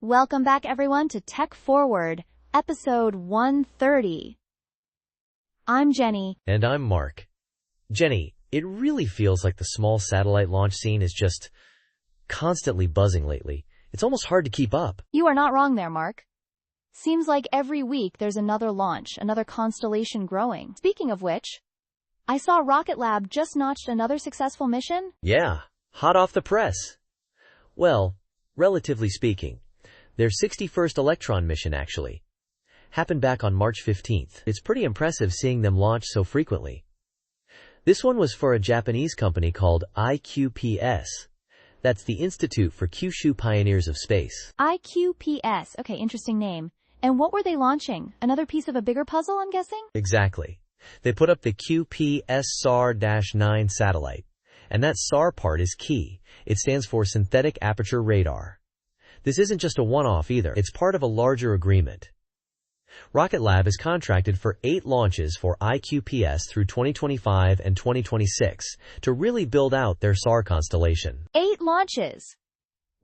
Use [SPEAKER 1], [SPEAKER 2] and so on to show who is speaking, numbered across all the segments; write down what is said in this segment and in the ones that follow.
[SPEAKER 1] Welcome back, everyone, to Tech Forward, episode 130. I'm Jenny.
[SPEAKER 2] And I'm Mark. Jenny, it really feels like the small satellite launch scene is just constantly buzzing lately. It's almost hard to keep up.
[SPEAKER 1] You are not wrong there, Mark. Seems like every week there's another launch, another constellation growing. Speaking of which, I saw Rocket Lab just notched another successful mission.
[SPEAKER 2] Yeah, hot off the press. Well, relatively speaking. Their 61st Electron mission, actually. Happened back on March 15th. It's pretty impressive seeing them launch so frequently. This one was for a Japanese company called iQPS. That's the Institute for Kyushu Pioneers of Space.
[SPEAKER 1] iQPS. Okay, interesting name. And what were they launching? Another piece of a bigger puzzle, I'm guessing?
[SPEAKER 2] Exactly. They put up the QPS SAR-9 satellite. And that SAR part is key. It stands for Synthetic Aperture Radar. This isn't just a one-off either. It's part of a larger agreement. Rocket Lab is contracted for 8 launches for iQPS through 2025 and 2026 to really build out their SAR constellation.
[SPEAKER 1] 8 launches!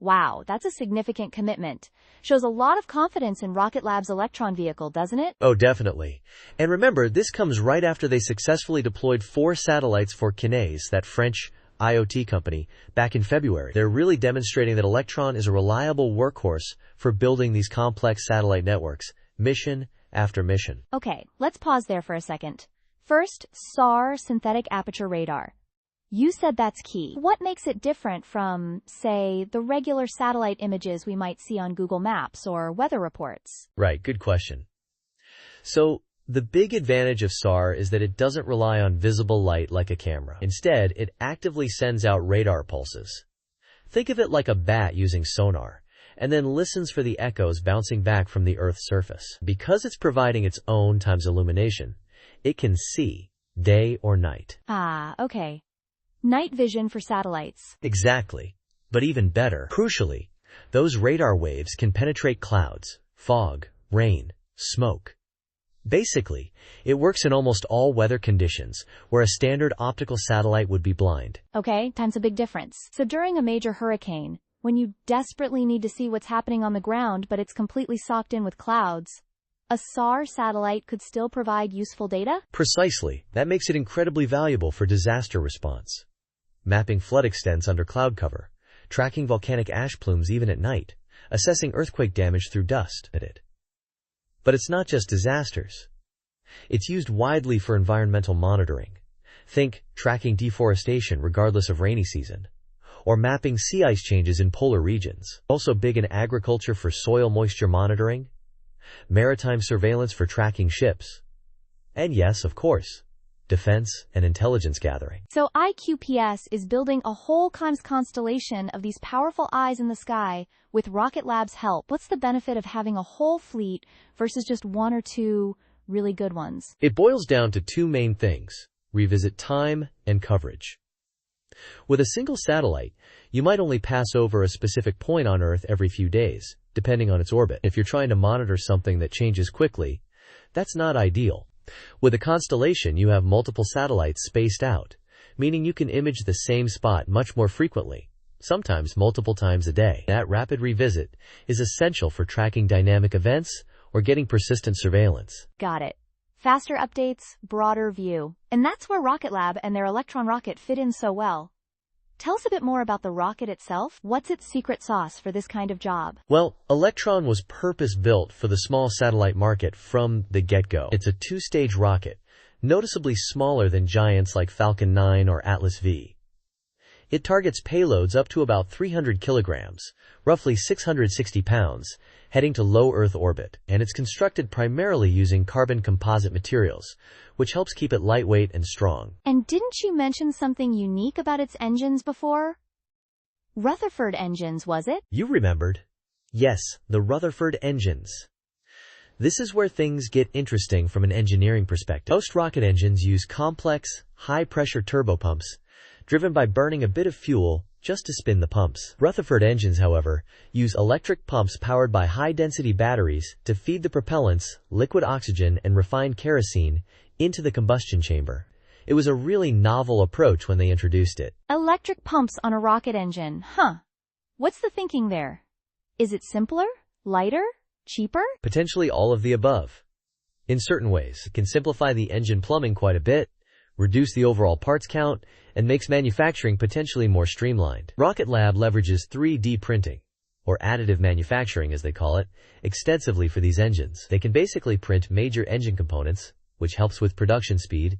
[SPEAKER 1] Wow, that's a significant commitment. Shows a lot of confidence in Rocket Lab's Electron vehicle, doesn't it?
[SPEAKER 2] Oh, definitely. And remember, this comes right after they successfully deployed 4 satellites for Kinéis, that French IoT company, back in February. They're really demonstrating that Electron is a reliable workhorse for building these complex satellite networks, mission after mission.
[SPEAKER 1] Okay, let's pause there for a second. First, SAR, Synthetic Aperture Radar. You said that's key. What makes it different from, say, the regular satellite images we might see on Google Maps or weather reports?
[SPEAKER 2] Right, good question. So, the big advantage of SAR is that it doesn't rely on visible light like a camera. Instead, it actively sends out radar pulses. Think of it like a bat using sonar, and then listens for the echoes bouncing back from the Earth's surface. Because it's providing its own times illumination, it can see, day or night.
[SPEAKER 1] Ah, okay. Night vision for satellites.
[SPEAKER 2] Exactly. But even better, crucially, those radar waves can penetrate clouds, fog, rain, smoke. Basically, it works in almost all weather conditions, where a standard optical satellite would be blind.
[SPEAKER 1] Okay, time's a big difference. So during a major hurricane, when you desperately need to see what's happening on the ground but it's completely socked in with clouds, a SAR satellite could still provide useful data?
[SPEAKER 2] Precisely. That makes it incredibly valuable for disaster response. Mapping flood extents under cloud cover, tracking volcanic ash plumes even at night, assessing earthquake damage through dust. But it's not just disasters. It's used widely for environmental monitoring. Think tracking deforestation regardless of rainy season, or mapping sea ice changes in polar regions. Also big in agriculture for soil moisture monitoring, maritime surveillance for tracking ships, and yes, of course, defense and intelligence gathering.
[SPEAKER 1] So iQPS is building a whole constellation of these powerful eyes in the sky with Rocket Lab's help. What's the benefit of having a whole fleet versus just 1 or 2 really good ones?
[SPEAKER 2] It boils down to 2 main things: revisit time and coverage. With a single satellite, you might only pass over a specific point on Earth every few days, depending on its orbit. If you're trying to monitor something that changes quickly, that's not ideal. With a constellation, you have multiple satellites spaced out, meaning you can image the same spot much more frequently, sometimes multiple times a day. That rapid revisit is essential for tracking dynamic events or getting persistent surveillance.
[SPEAKER 1] Got it. Faster updates, broader view. And that's where Rocket Lab and their Electron rocket fit in so well. Tell us a bit more about the rocket itself. What's its secret sauce for this kind of job?
[SPEAKER 2] Well, Electron was purpose-built for the small satellite market from the get-go. It's a 2-stage rocket, noticeably smaller than giants like Falcon 9 or Atlas V. It targets payloads up to about 300 kilograms, roughly 660 pounds, heading to low Earth orbit, and it's constructed primarily using carbon composite materials, which helps keep it lightweight and strong.
[SPEAKER 1] And didn't you mention something unique about its engines before? Rutherford engines, was it?
[SPEAKER 2] You remembered. Yes, the Rutherford engines. This is where things get interesting from an engineering perspective. Most rocket engines use complex, high-pressure turbopumps, driven by burning a bit of fuel just to spin the pumps. Rutherford engines, however, use electric pumps powered by high-density batteries to feed the propellants, liquid oxygen, and refined kerosene into the combustion chamber. It was a really novel approach when they introduced it.
[SPEAKER 1] Electric pumps on a rocket engine, huh? What's the thinking there? Is it simpler? Lighter? Cheaper?
[SPEAKER 2] Potentially all of the above. In certain ways, it can simplify the engine plumbing quite a bit, reduce the overall parts count, and makes manufacturing potentially more streamlined. Rocket Lab leverages 3D printing, or additive manufacturing as they call it, extensively for these engines. They can basically print major engine components, which helps with production speed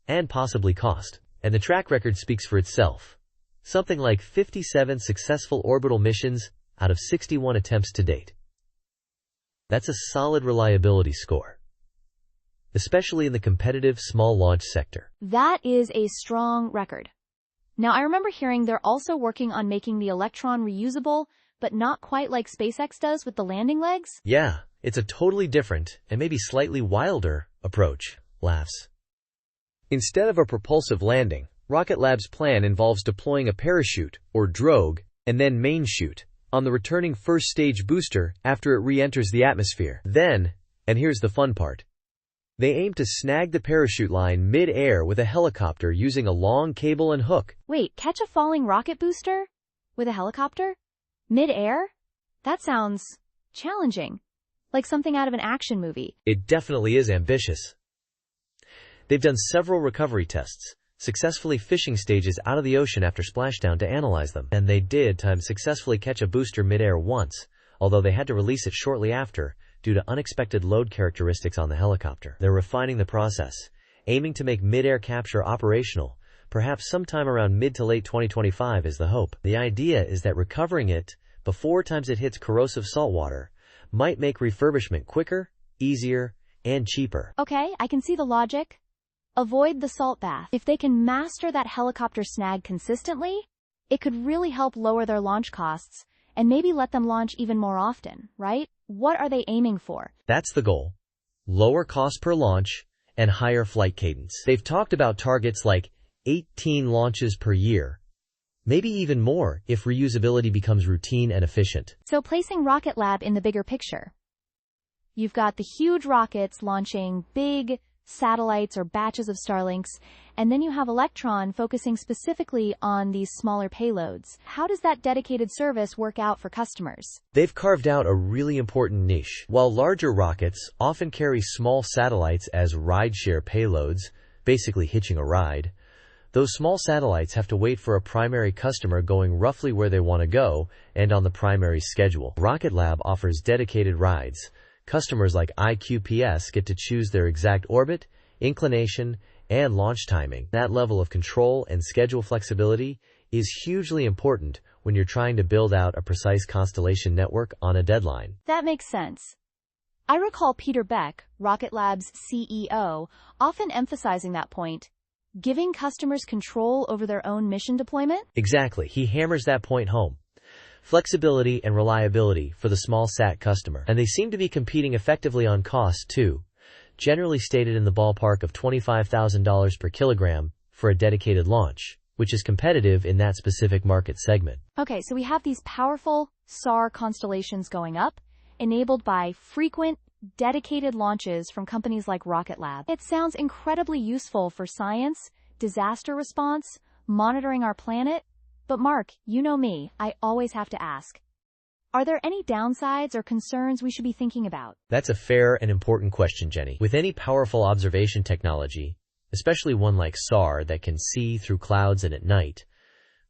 [SPEAKER 2] and possibly cost. And the track record speaks for itself. Something like 57 successful orbital missions out of 61 attempts to date. That's a solid reliability score, especially in the competitive small launch sector.
[SPEAKER 1] That is a strong record. Now, I remember hearing they're also working on making the Electron reusable, but not quite like SpaceX does with the landing legs?
[SPEAKER 2] Yeah, it's a totally different, and maybe slightly wilder, approach. Laughs. Instead of a propulsive landing, Rocket Lab's plan involves deploying a parachute, or drogue, and then main chute, on the returning first stage booster after it re-enters the atmosphere. Then, and here's the fun part, they aim to snag the parachute line mid-air with a helicopter using a long cable and hook.
[SPEAKER 1] Wait, catch a falling rocket booster? With a helicopter? Mid-air? That sounds challenging. Like something out of an action movie.
[SPEAKER 2] It definitely is ambitious. They've done several recovery tests, successfully fishing stages out of the ocean after splashdown to analyze them. And they did successfully catch a booster mid-air once, although they had to release it shortly after, due to unexpected load characteristics on the helicopter. They're refining the process, aiming to make mid-air capture operational, perhaps sometime around mid to late 2025 is the hope. The idea is that recovering it before it hits corrosive salt water might make refurbishment quicker, easier, and cheaper.
[SPEAKER 1] Okay, I can see the logic. Avoid the salt bath. If they can master that helicopter snag consistently, it could really help lower their launch costs and maybe let them launch even more often, right? What are they aiming for?
[SPEAKER 2] That's the goal. Lower cost per launch and higher flight cadence. They've talked about targets like 18 launches per year, maybe even more if reusability becomes routine and efficient.
[SPEAKER 1] So placing Rocket Lab in the bigger picture. You've got the huge rockets launching big satellites or batches of Starlinks, and then you have Electron focusing specifically on these smaller payloads. How does that dedicated service work out for customers?
[SPEAKER 2] They've carved out a really important niche. While larger rockets often carry small satellites as rideshare payloads, basically hitching a ride, those small satellites have to wait for a primary customer going roughly where they want to go and on the primary schedule. Rocket Lab offers dedicated rides. Customers like iQPS get to choose their exact orbit, inclination, and launch timing. That level of control and schedule flexibility is hugely important when you're trying to build out a precise constellation network on a deadline.
[SPEAKER 1] That makes sense. I recall Peter Beck, Rocket Lab's CEO, often emphasizing that point, giving customers control over their own mission deployment?
[SPEAKER 2] Exactly. He hammers that point home. Flexibility and reliability for the small sat customer. And they seem to be competing effectively on cost too, generally stated in the ballpark of $25,000 per kilogram for a dedicated launch, which is competitive in that specific market segment.
[SPEAKER 1] Okay, so we have these powerful SAR constellations going up, enabled by frequent, dedicated launches from companies like Rocket Lab. It sounds incredibly useful for science, disaster response, monitoring our planet. But Mark, you know me, I always have to ask. Are there any downsides or concerns we should be thinking about?
[SPEAKER 2] That's a fair and important question, Jenny. With any powerful observation technology, especially one like SAR that can see through clouds and at night,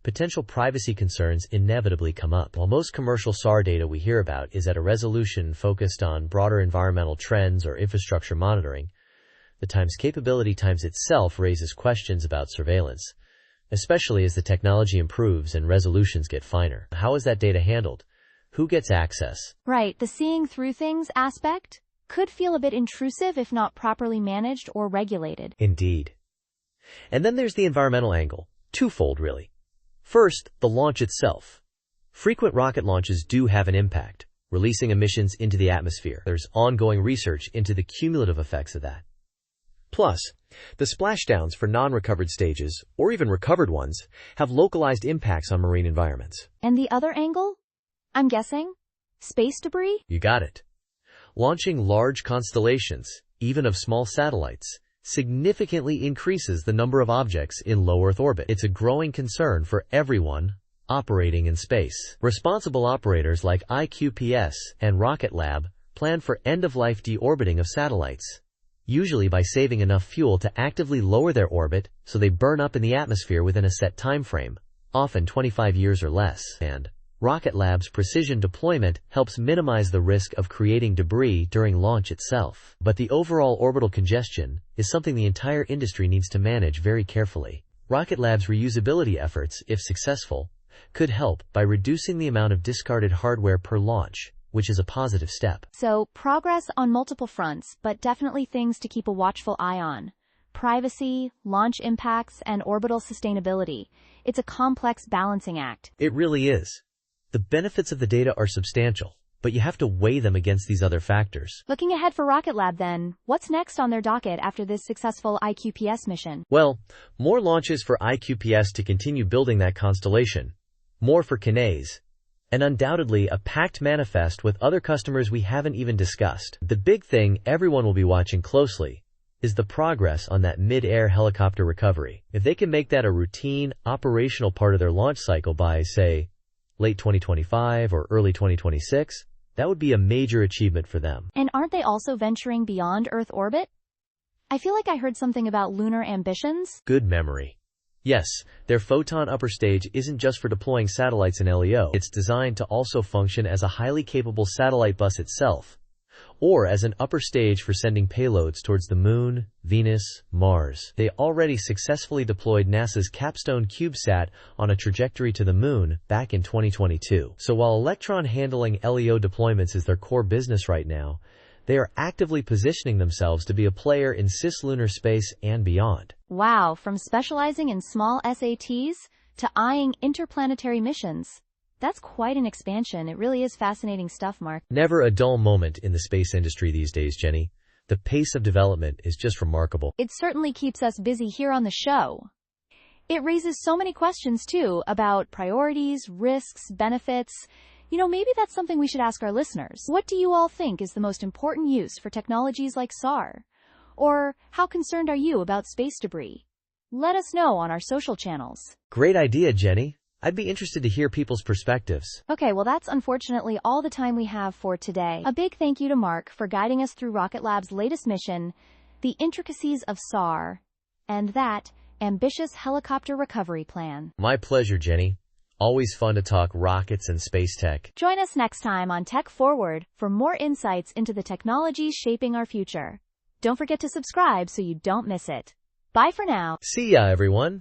[SPEAKER 2] potential privacy concerns inevitably come up. While most commercial SAR data we hear about is at a resolution focused on broader environmental trends or infrastructure monitoring, the times capability times itself raises questions about surveillance, especially as the technology improves and resolutions get finer. How is that data handled? Who gets access?
[SPEAKER 1] Right, the seeing through things aspect could feel a bit intrusive if not properly managed or regulated.
[SPEAKER 2] Indeed. And then there's the environmental angle, twofold really. First, the launch itself. Frequent rocket launches do have an impact, releasing emissions into the atmosphere. There's ongoing research into the cumulative effects of that. Plus, the splashdowns for non-recovered stages, or even recovered ones, have localized impacts on marine environments.
[SPEAKER 1] And the other angle? I'm guessing? Space debris?
[SPEAKER 2] You got it. Launching large constellations, even of small satellites, significantly increases the number of objects in low Earth orbit. It's a growing concern for everyone, Operating in space. Responsible operators like iQPS and Rocket Lab plan for end-of-life deorbiting of satellites, usually by saving enough fuel to actively lower their orbit so they burn up in the atmosphere within a set time frame, often 25 years or less. And Rocket Lab's precision deployment helps minimize the risk of creating debris during launch itself. But the overall orbital congestion is something the entire industry needs to manage very carefully. Rocket Lab's reusability efforts, if successful, could help by reducing the amount of discarded hardware per launch, which is a positive step.
[SPEAKER 1] So, progress on multiple fronts, but definitely things to keep a watchful eye on. Privacy, launch impacts, and orbital sustainability. It's a complex balancing act.
[SPEAKER 2] It really is. The benefits of the data are substantial, but you have to weigh them against these other factors.
[SPEAKER 1] Looking ahead for Rocket Lab then, what's next on their docket after this successful iQPS mission?
[SPEAKER 2] Well, more launches for iQPS to continue building that constellation, more for Kinase, and undoubtedly a packed manifest with other customers we haven't even discussed. The big thing everyone will be watching closely is the progress on that mid-air helicopter recovery. If they can make that a routine, operational part of their launch cycle by, say, late 2025 or early 2026, that would be a major achievement for them.
[SPEAKER 1] And aren't they also venturing beyond Earth orbit? I feel like I heard something about lunar ambitions.
[SPEAKER 2] Good memory. Yes, their Photon upper stage isn't just for deploying satellites in LEO. It's designed to also function as a highly capable satellite bus itself, or as an upper stage for sending payloads towards the Moon, Venus, Mars. They already successfully deployed NASA's Capstone CubeSat on a trajectory to the Moon back in 2022. So while Electron handling LEO deployments is their core business right now, they are actively positioning themselves to be a player in cislunar space and beyond.
[SPEAKER 1] Wow, from specializing in small SATs to eyeing interplanetary missions. That's quite an expansion. It really is fascinating stuff, Mark.
[SPEAKER 2] Never a dull moment in the space industry these days, Jenny. The pace of development is just remarkable.
[SPEAKER 1] It certainly keeps us busy here on the show. It raises so many questions, too, about priorities, risks, benefits. Maybe that's something we should ask our listeners. What do you all think is the most important use for technologies like SAR? Or how concerned are you about space debris? Let us know on our social channels.
[SPEAKER 2] Great idea, Jenny. I'd be interested to hear people's perspectives.
[SPEAKER 1] Okay, well that's unfortunately all the time we have for today. A big thank you to Mark for guiding us through Rocket Lab's latest mission, the intricacies of SAR, and that ambitious helicopter recovery plan.
[SPEAKER 2] My pleasure, Jenny. Always fun to talk rockets and space tech.
[SPEAKER 1] Join us next time on Tech Forward for more insights into the technologies shaping our future. Don't forget to subscribe so you don't miss it. Bye for now.
[SPEAKER 2] See ya, everyone.